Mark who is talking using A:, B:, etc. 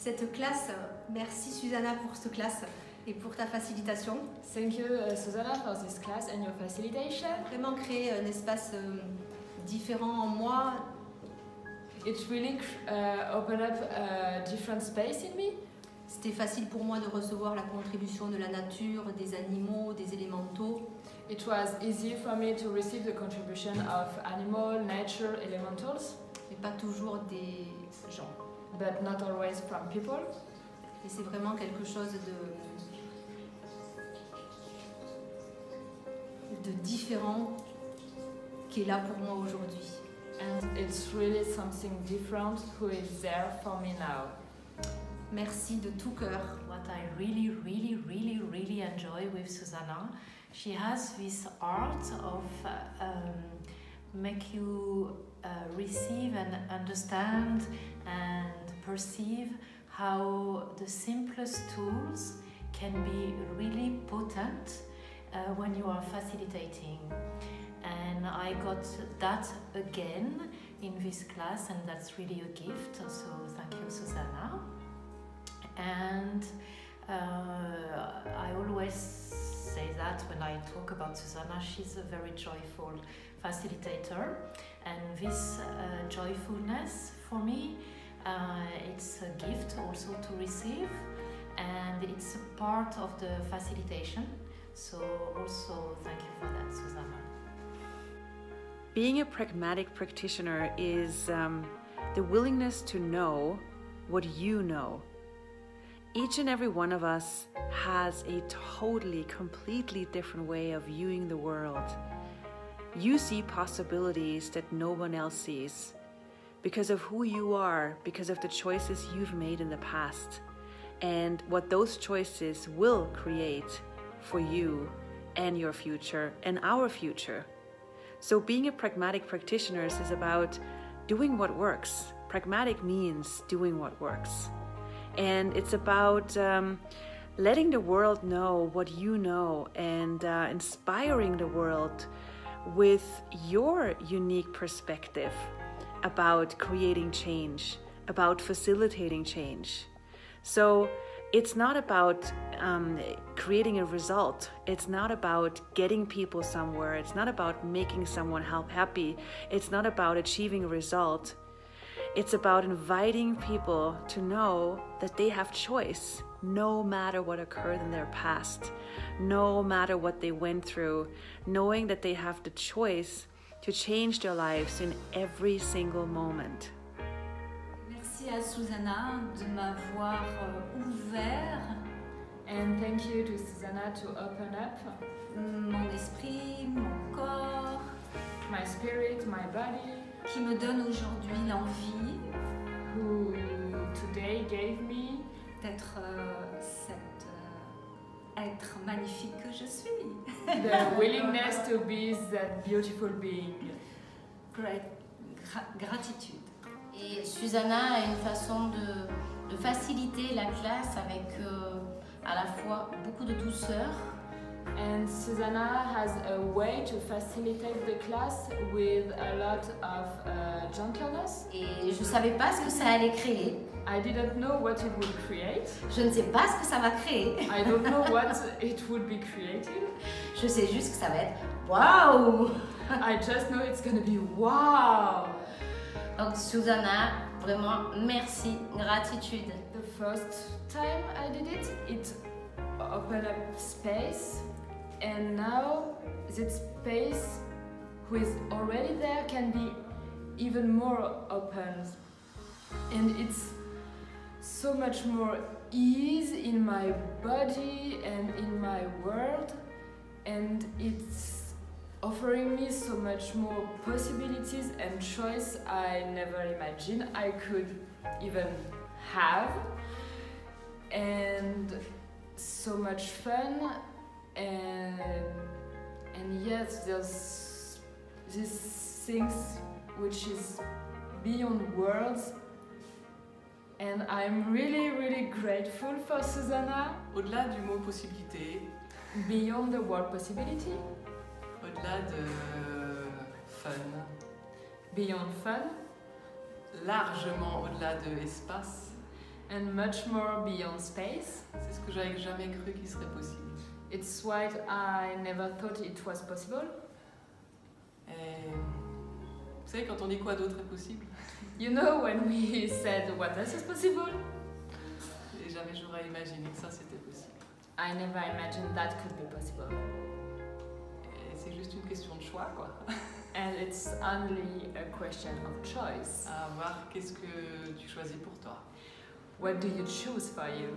A: cette classe. Merci Susanna pour cette classe et pour ta facilitation.
B: Thank you, Susanna, for this class and your facilitation.
A: Vraiment créer un espace différent en moi.
B: It really opened up a different space in me.
A: C'était facile pour moi de recevoir la contribution de la nature, des animaux, des élémentaux.
B: It was easy for me to receive the contribution of animal, nature, elementals.
A: Mais pas toujours des gens.
B: But not always from people.
A: Et c'est vraiment quelque chose de différent qui est là pour moi aujourd'hui.
B: And it's really something different who is there for me now.
A: Merci de tout cœur.
C: What I really enjoy with Susanna, she has this art of make you receive and understand and perceive how the simplest tools can be really potent when you are facilitating. And I got that again in this class, and that's really a gift, so thank you, Susanna. And I always say that when I talk about Susanna, she's a very joyful facilitator, and this joyfulness for me, it's a gift also to receive, and it's a part of the facilitation, so also thank you for that, Susanna.
D: Being a pragmatic practitioner is the willingness to know what you know. Each and every one of us has a totally, completely different way of viewing the world. You see possibilities that no one else sees because of who you are, because of the choices you've made in the past, and what those choices will create for you and your future and our future. So being a pragmatic practitioner is about doing what works. Pragmatic means doing what works. And it's about letting the world know what you know and inspiring the world with your unique perspective about creating change, about facilitating change. So it's not about creating a result. It's not about getting people somewhere. It's not about making someone happy. It's not about achieving a result. It's about inviting people to know that they have choice, no matter what occurred in their past, no matter what they went through, knowing that they have the choice to change their lives in every single moment.
E: Merci à Susanna de m'avoir ouvert.
B: And thank you to Susanna to open up
E: mon esprit, mon corps,
B: my spirit, my body,
E: qui me donne aujourd'hui l'envie
B: who today gave me
E: d'être cet être magnifique que je suis.
B: the willingness to be that beautiful being.
E: Gratitude.
C: Et Susanna a une façon de faciliter la classe avec à la fois beaucoup de douceur.
B: And Susanna has a way to facilitate the class with a lot of gentleness.
C: Et je ne savais pas ce que ça allait créer.
B: I didn't know what it would create.
C: Je ne sais pas ce que ça va créer.
B: I don't know what it would be creating.
C: Je sais juste que ça va être waouh.
B: I just know it's going to be wow.
C: Donc Susanna, vraiment merci, gratitude.
B: The first time I did it, it opened up space, and now that space who is already there can be even more open, and it's so much more ease in my body and in my world, and it's offering me so much more possibilities and choice I never imagined I could even have, and so much fun, and yes, there's these things which is beyond words, and I'm really grateful for Susanna.
F: Au-delà du mot possibilité,
B: Beyond the word possibility,
F: au-delà de fun,
B: beyond fun,
F: largement au-delà de espace,
B: and much more beyond space.
F: C'est ce que j'avais jamais cru qu'il serait possible.
B: It's what I never thought it was possible.
F: Et vous savez, quand on dit quoi d'autre est possible,
B: You know, when we said what else is possible,
F: et jamais j'aurais imaginé que ça c'était possible.
B: I never imagined that could be possible.
F: Et c'est juste une question de choix, quoi.
B: And it's only a question of choice.
F: À voir qu'est-ce que tu choisis pour toi.
B: What do you choose for you?